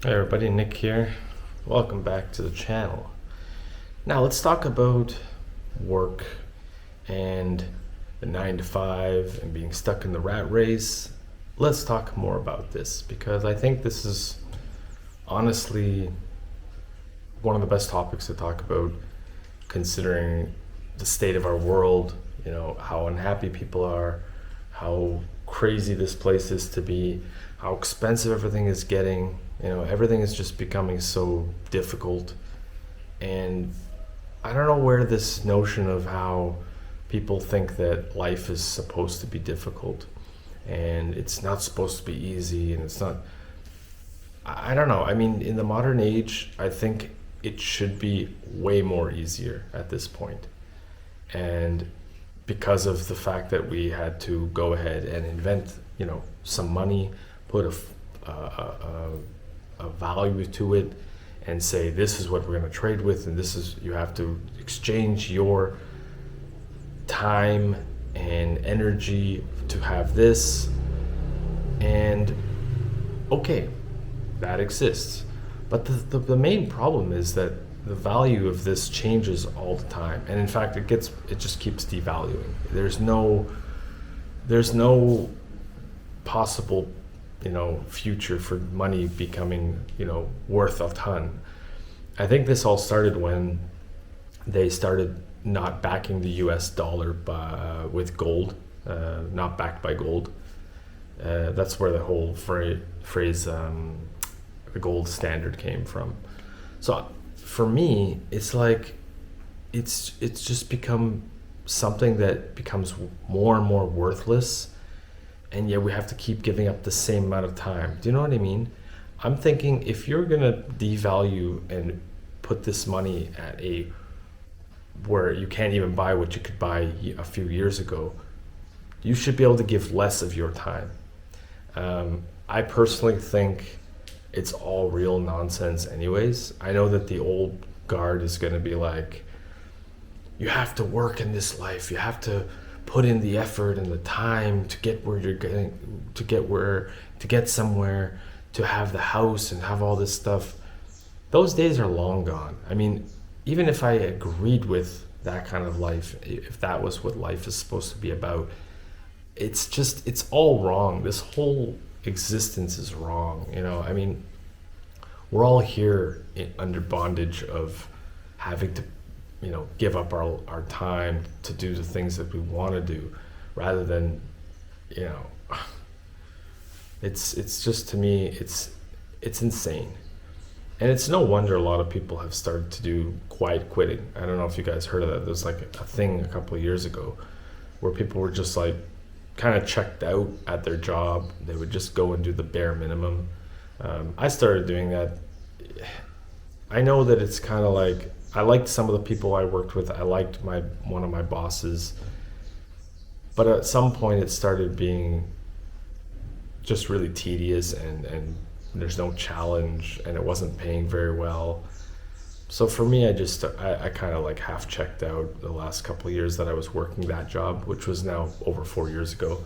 Hey everybody, Nick here. Welcome back to the channel. Now let's talk about work and the 9 to 5 and being stuck in the rat race. Let's talk more about this because I think this is honestly one of the best topics to talk about considering the state of our world, how unhappy people are, how crazy this place is to be, how expensive everything is getting. Everything is just becoming so difficult. And I don't know where this notion of how people think that life is supposed to be difficult and it's not supposed to be easy and it's not. I don't know. I mean, in the modern age, I think it should be way more easier at this point. And because of the fact that we had to go ahead and invent, some money, put a value to it and say this is what we're going to trade with, and this is, you have to exchange your time and energy to have this. And okay, that exists, but the main problem is that the value of this changes all the time, and in fact it just keeps devaluing. There's no possible future for money becoming worth a ton. I think this all started when they started not backing the US dollar with gold, not backed by gold. That's where the whole phrase the gold standard came from. So for me, it's like it's just become something that becomes more and more worthless, and yet we have to keep giving up the same amount of time. Do you know what I mean? I'm thinking if you're gonna devalue and put this money at where you can't even buy what you could buy a few years ago, you should be able to give less of your time. I personally think it's all real nonsense anyways. I know that the old guard is gonna be like, you have to work in this life, you have to put in the effort and the time to get where you're getting, to get somewhere, to have the house and have all this stuff. Those days are long gone. I mean, even if I agreed with that kind of life, if that was what life is supposed to be about, it's all wrong. This whole existence is wrong. I mean, we're all here under bondage of having to give up our time to do the things that we want to do, rather than, it's just, to me, it's insane. And it's no wonder a lot of people have started to do quiet quitting. I don't know if you guys heard of that. There's like a thing a couple of years ago where people were just like kind of checked out at their job. They would just go and do the bare minimum. I started doing that. I know that it's kind of like, I liked some of the people I worked with. I liked one of my bosses, but at some point it started being just really tedious, and there's no challenge, and it wasn't paying very well. So for me, I kind of like half checked out the last couple of years that I was working that job, which was now over 4 years ago.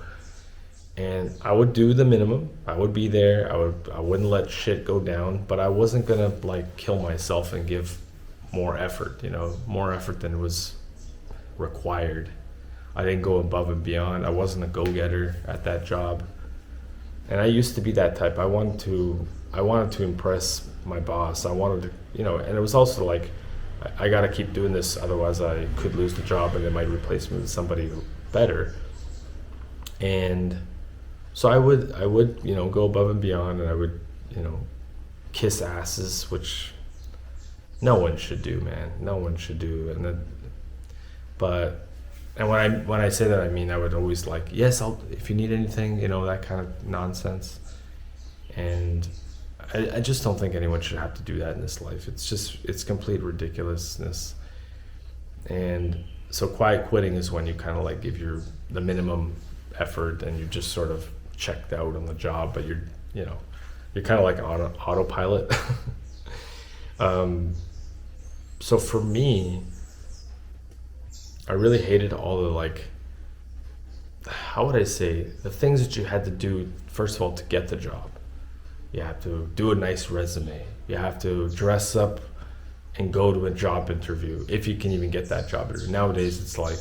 And I would do the minimum. I would be there. I wouldn't let shit go down, but I wasn't gonna like kill myself and give more effort, more effort than was required. I didn't go above and beyond. I wasn't a go-getter at that job. And I used to be that type. I wanted to impress my boss. I wanted to, and it was also like, I gotta keep doing this, otherwise I could lose the job and they might replace me with somebody better. And so I would, go above and beyond, and I would, kiss asses, which no one should do, man. No one should do. And when I say that, I mean I would always like, yes, if you need anything, that kind of nonsense. And I just don't think anyone should have to do that in this life. It's complete ridiculousness. And so quiet quitting is when you kind of like give the minimum effort and you just sort of checked out on the job, but you're kind of like on autopilot. So for me, I really hated all the how would I say, the things that you had to do, first of all, to get the job. You have to do a nice resume. You have to dress up and go to a job interview if you can even get that job interview. Nowadays, it's like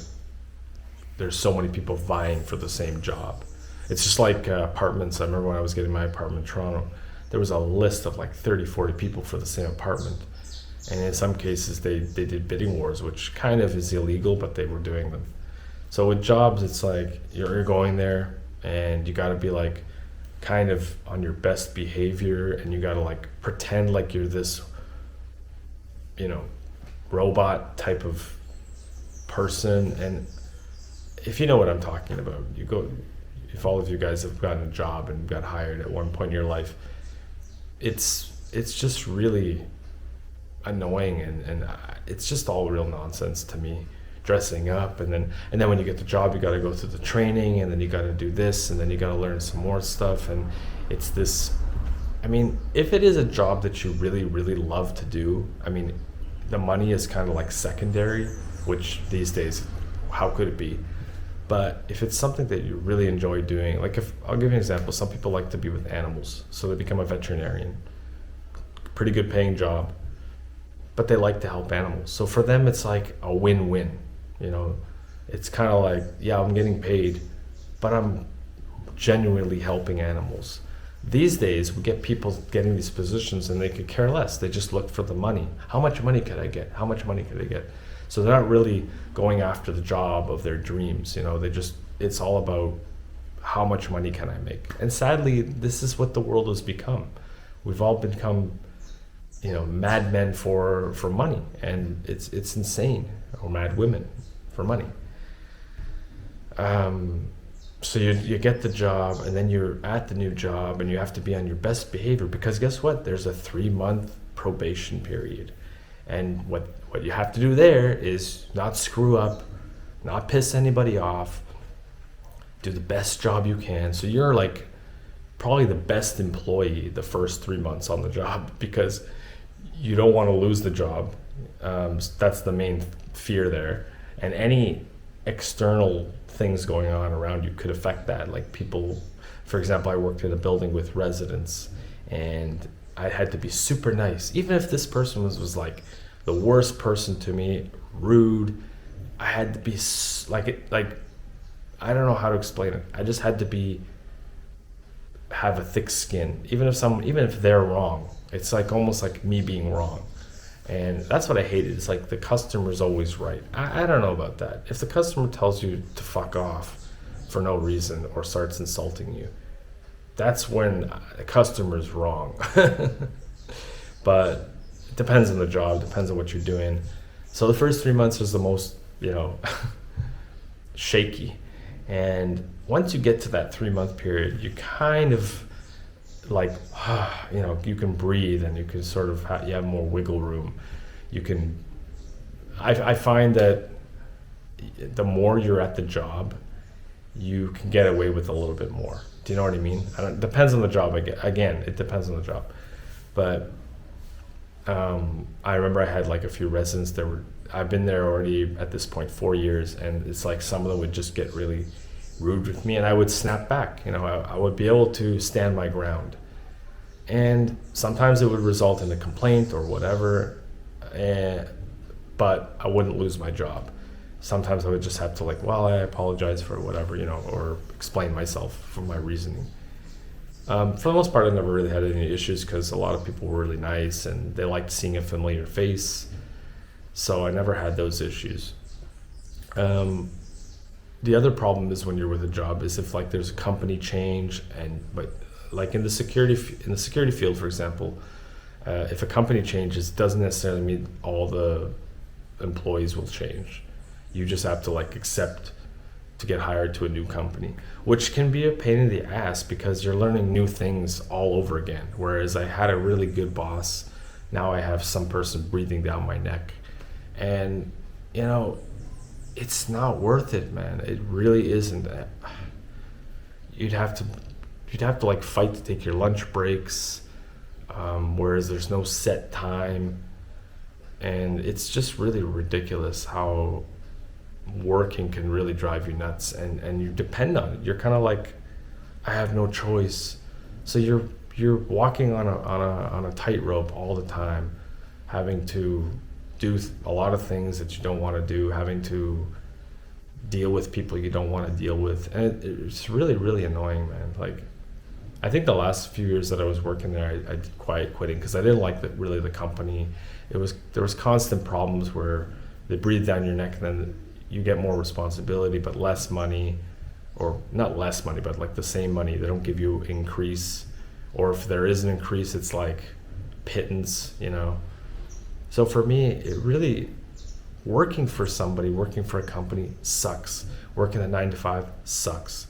there's so many people vying for the same job. It's just like apartments. I remember when I was getting my apartment in Toronto, there was a list of like 30, 40 people for the same apartment. And in some cases, they did bidding wars, which kind of is illegal, but they were doing them. So with jobs, it's like you're going there and you got to be like kind of on your best behavior, and you got to like pretend like you're this, robot type of person. And if you know what I'm talking about, if all of you guys have gotten a job and got hired at one point in your life, it's just really annoying, and it's just all real nonsense to me. Dressing up, and then when you get the job, you got to go through the training, and then you got to do this, and then you got to learn some more stuff. And it's this, if it is a job that you really, really love to do, the money is kind of like secondary, which these days, how could it be? But if it's something that you really enjoy doing, like I'll give you an example. Some people like to be with animals, so they become a veterinarian. Pretty good paying job, but they like to help animals. So for them, it's like a win-win. It's kind of like, yeah, I'm getting paid, but I'm genuinely helping animals. These days, we get people getting these positions and they could care less. They just look for the money. How much money could I get? How much money could I get? So they're not really going after the job of their dreams. It's all about how much money can I make? And sadly, this is what the world has become. We've all become madmen for money, and it's insane, or mad women for money. So you get the job, and then you're at the new job, and you have to be on your best behavior, because guess what? There's a 3-month probation period, and what you have to do there is not screw up, not piss anybody off, do the best job you can. So you're like probably the best employee the first 3 months on the job, because you don't want to lose the job. That's the main fear there. And any external things going on around you could affect that. Like people, for example, I worked in a building with residents, and I had to be super nice. Even if this person was like the worst person to me, rude, I had to be like I don't know how to explain it. I just had to have a thick skin, even if they're wrong. It's like almost like me being wrong. And that's what I hated. It's like the customer's always right. I don't know about that. If the customer tells you to fuck off for no reason or starts insulting you, that's when the customer's wrong. But it depends on the job, depends on what you're doing. So the first 3 months is the most, shaky. And once you get to that 3-month period, you kind of like, you can breathe, and you can sort of you have more wiggle room. I find that the more you're at the job, you can get away with a little bit more. Do you know what I mean? It depends on the job. Again, it depends on the job. But I remember I had like a few residents I've been there already at this point 4 years, and it's like some of them would just get really rude with me, and I would snap back. I would be able to stand my ground, and sometimes it would result in a complaint or whatever, but I wouldn't lose my job. Sometimes I would just have to I apologize for whatever, or explain myself for my reasoning. For the most part, I never really had any issues, because a lot of people were really nice and they liked seeing a familiar face, so I never had those issues. The other problem is when you're with a job is if there's a company change, but in the security field, for example, if a company changes, it doesn't necessarily mean all the employees will change. You just have to accept to get hired to a new company, which can be a pain in the ass, because you're learning new things all over again. Whereas I had a really good boss, now I have some person breathing down my neck, and it's not worth it, man. It really isn't. You'd have to fight to take your lunch breaks, whereas there's no set time, and it's just really ridiculous how working can really drive you nuts, and you depend on it. You're kind of like, I have no choice. So you're you're walking on a tightrope all the time, having to do a lot of things that you don't want to do, having to deal with people you don't want to deal with, and it's really, really annoying, man. Like, I think the last few years that I was working there, I did quiet quitting because I didn't like the company. There was constant problems where they breathe down your neck, and then you get more responsibility but less money, or not less money, but like the same money. They don't give you increase, or if there is an increase, it's like pittance, you know. So for me, it really, working for a company sucks. Working a 9 to 5 sucks.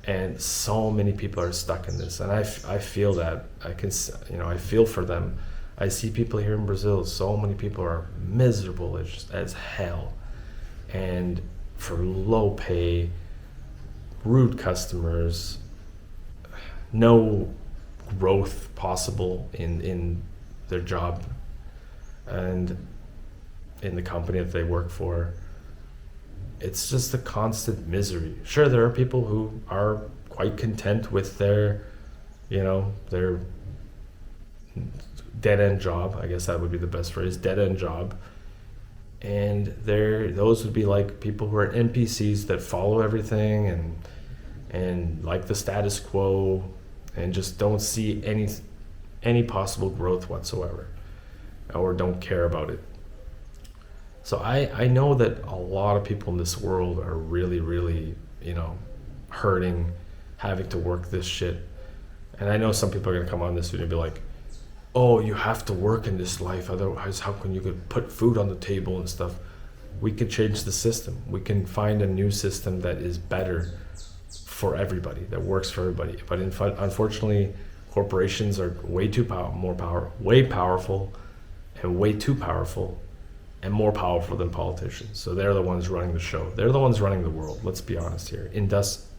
And so many people are stuck in this. And I feel that. I feel for them. I see people here in Brazil, so many people are miserable as hell. And for low pay, rude customers, no growth possible in their job and in the company that they work for. It's just a constant misery. Sure, there are people who are quite content with their dead-end job. I guess that would be the best phrase, dead-end job. And those would be like people who are NPCs that follow everything and like the status quo and just don't see any possible growth whatsoever, or don't care about it. So I know that a lot of people in this world are really, really, hurting, having to work this shit. And I know some people are going to come on this video and be like, oh, you have to work in this life, otherwise how can you put food on the table and stuff? We could change the system. We can find a new system that is better for everybody, that works for everybody. But unfortunately, corporations are way powerful and way too powerful and more powerful than politicians. So they're the ones running the show. They're the ones running the world. Let's be honest here.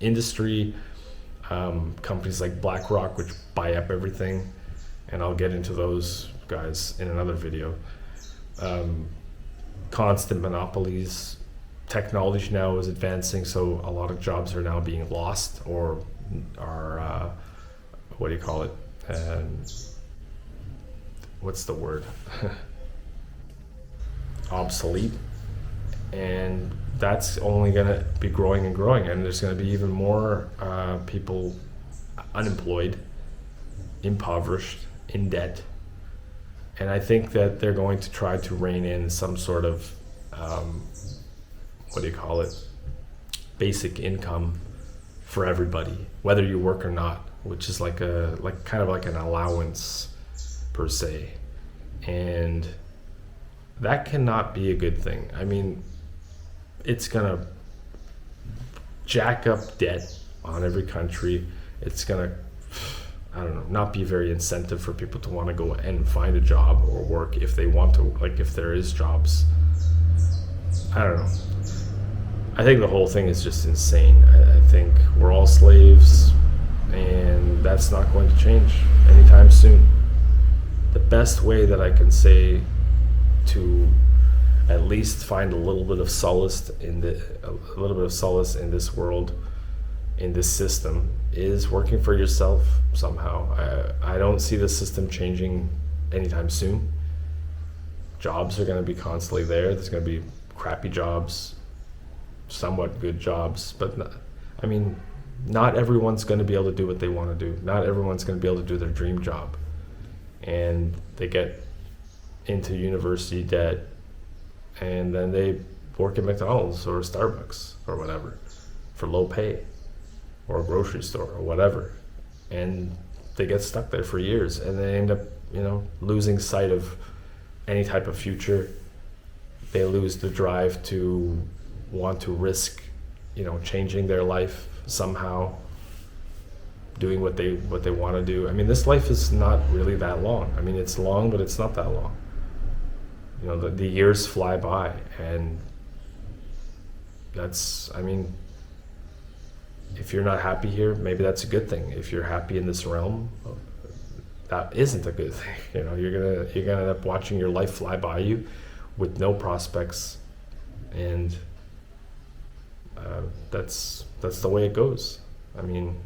Industry, companies like BlackRock, which buy up everything, and I'll get into those guys in another video. Constant monopolies. Technology now is advancing, so a lot of jobs are now being lost or are, what do you call it? What's the word? Obsolete. And that's only going to be growing and growing, and there's going to be even more people unemployed, impoverished, in debt. And I think that they're going to try to rein in some sort of basic income for everybody, whether you work or not, which is like kind of like an allowance per se. And that cannot be a good thing. I mean, it's gonna jack up debt on every country. It's gonna, not be very incentive for people to want to go and find a job or work if they want to, like if there is jobs. I don't know. I think the whole thing is just insane. I think we're all slaves, and that's not going to change anytime soon. The best way that I can say to at least find a little bit of solace in this world, in this system, is working for yourself somehow. I don't see the system changing anytime soon. Jobs are going to be constantly there. There's going to be crappy jobs, somewhat good jobs, but not everyone's going to be able to do what they want to do. Not everyone's going to be able to do their dream job. And they get into university debt, and then they work at McDonald's or Starbucks or whatever for low pay, or a grocery store or whatever, and they get stuck there for years, and they end up losing sight of any type of future. They lose the drive to want to risk changing their life somehow, doing what they want to do. I mean, this life is not really that long. I mean, it's long, but it's not that long. The years fly by, and if you're not happy here, maybe that's a good thing. If you're happy in this realm, that isn't a good thing. You're gonna end up watching your life fly by you with no prospects, and that's the way it goes. I mean,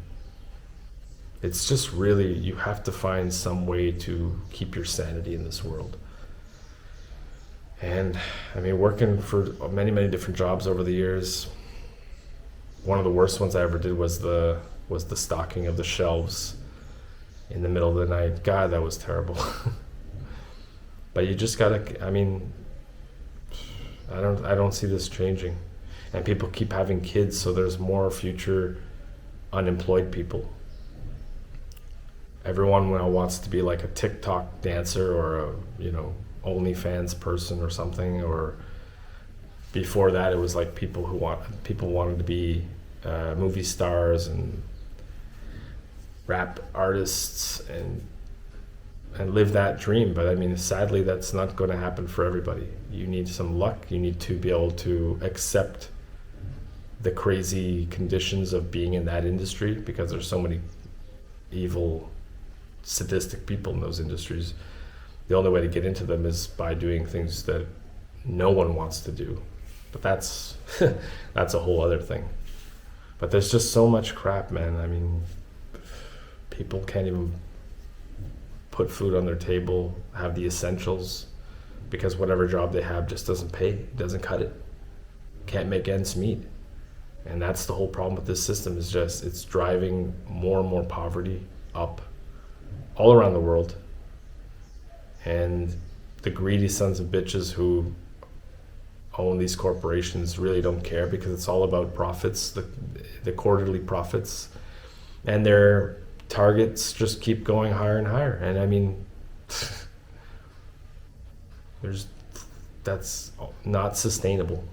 It's just really, you have to find some way to keep your sanity in this world. And I mean, working for many, many different jobs over the years, one of the worst ones I ever did was the stocking of the shelves in the middle of the night. God, that was terrible. But you just gotta, I mean, I don't see this changing. And people keep having kids, so there's more future unemployed people. Everyone now wants to be like a TikTok dancer or a, OnlyFans person or something. Or before that, it was like people wanted to be movie stars and rap artists and live that dream. But I mean, sadly, that's not going to happen for everybody. You need some luck. You need to be able to accept the crazy conditions of being in that industry, because there's so many evil, sadistic people in those industries. The only way to get into them is by doing things that no one wants to do. But that's a whole other thing. But there's just so much crap, man. I mean, people can't even put food on their table, have the essentials, because whatever job they have just doesn't pay, doesn't cut it. Can't make ends meet. And that's the whole problem with this system, is just it's driving more and more poverty up all around the world. And the greedy sons of bitches who own these corporations really don't care, because it's all about profits, the quarterly profits. And their targets just keep going higher and higher. And I mean, that's not sustainable.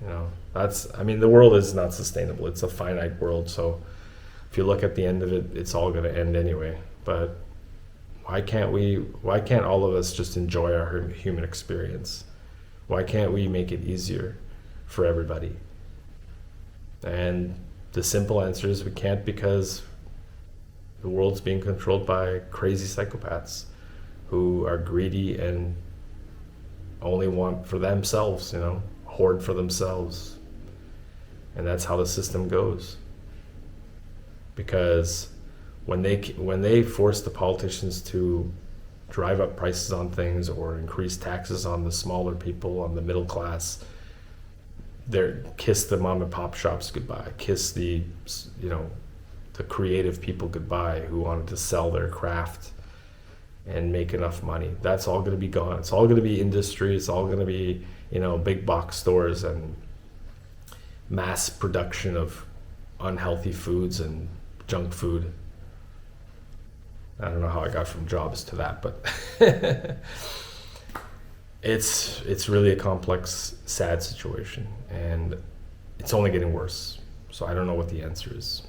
The world is not sustainable. It's a finite world. So if you look at the end of it, it's all going to end anyway. But why can't all of us just enjoy our human experience? Why can't we make it easier for everybody? And the simple answer is we can't, because the world's being controlled by crazy psychopaths who are greedy and only want for themselves, hoard for themselves. And that's how the system goes. Because when they force the politicians to drive up prices on things or increase taxes on the smaller people, on the middle class, kiss the mom and pop shops goodbye, kiss the creative people goodbye who wanted to sell their craft and make enough money. That's all going to be gone. It's all going to be industry. It's all going to be big box stores and mass production of unhealthy foods and junk food. I don't know how I got from jobs to that, but it's really a complex, sad situation, and it's only getting worse. So I don't know what the answer is.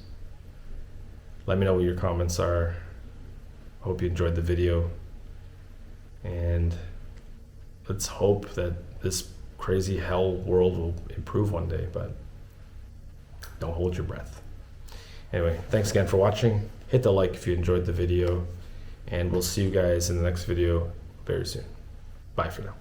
Let me know what your comments are. I hope you enjoyed the video, and let's hope that this crazy hell world will improve one day, but don't hold your breath. Anyway, thanks again for watching. Hit the like if you enjoyed the video, and we'll see you guys in the next video very soon. Bye for now.